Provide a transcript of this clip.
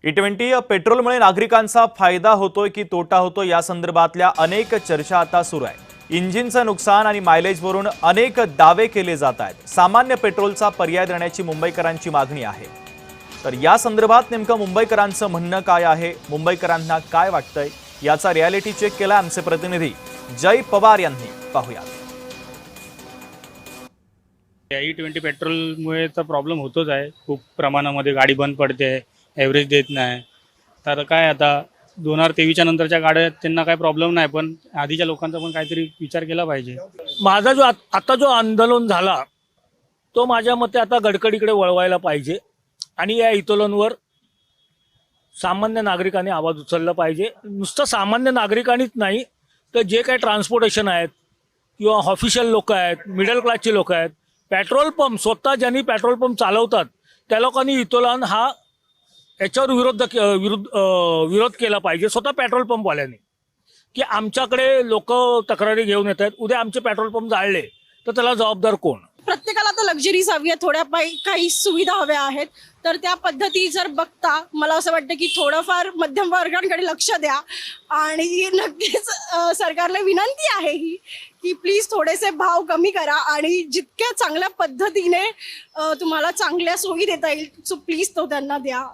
E20 पेट्रोलमुळे नागरिकांचा फायदा होतोय की तोटा होतोय या संदर्भातल्या अनेक चर्चा आता सुरू आहे। इंजिनचं नुकसान आणि मायलेजवरून अनेक दावे केले जात आहेत। सामान्य पेट्रोलचा पर्याय देण्याची मुंबईकरांची मागणी आहे। तर या संदर्भात नेमकं मुंबईकरांचं म्हणणं काय आहे, मुंबईकरांना काय वाटतंय याचा रियालिटी चेक केला आमचे प्रतिनिधी जय पवार यांनी। पाहूया। E20 पेट्रोलमुळे तर प्रॉब्लेम होतोच आहे। खूप प्रमाणामध्ये गाडी बंद पडते, एव्हरेज देत नाही। तर काय आता 2023च्या नंतरच्या गाड्या त्यांना काय प्रॉब्लेम नाही, पण आधीच्या लोकांचा पण काहीतरी विचार केला पाहिजे। माझा जो आता जो आंदोलन झाला तो माझ्या मते आता गडकरीकडे वळवायला पाहिजे आणि या इथोलनवर सामान्य नागरिकांनी आवाज उचलला पाहिजे। नुसतं सामान्य नागरिकांनीच नाही तर जे काही ट्रान्सपोर्टेशन आहेत किंवा ऑफिशियल लोक आहेत, मिडल क्लासचे लोक आहेत, पेट्रोल पंप स्वतः ज्यांनी पेट्रोल पंप चालवतात त्या लोकांनी इथोलन हा याच्यावर विरोध केला पाहिजे स्वतः पेट्रोल पंपवाल्यांनी, की आमच्याकडे लोक तक्रारी घेऊन येत आहेत, उद्या आमचे पेट्रोल पंप जाळले तर त्याला जबाबदार कोण? प्रत्येकाला तर लक्झरीज हवी आहे, थोड्या काही सुविधा हव्या आहेत। तर त्या पद्धती जर बघता मला असं वाटतं की थोडंफार मध्यम वर्गांकडे लक्ष द्या आणि नक्कीच सरकारला विनंती आहे ही की प्लीज थोडेसे भाव कमी करा आणि जितक्या चांगल्या पद्धतीने तुम्हाला चांगल्या सोयी देता येईल सो प्लीज तो त्यांना द्या।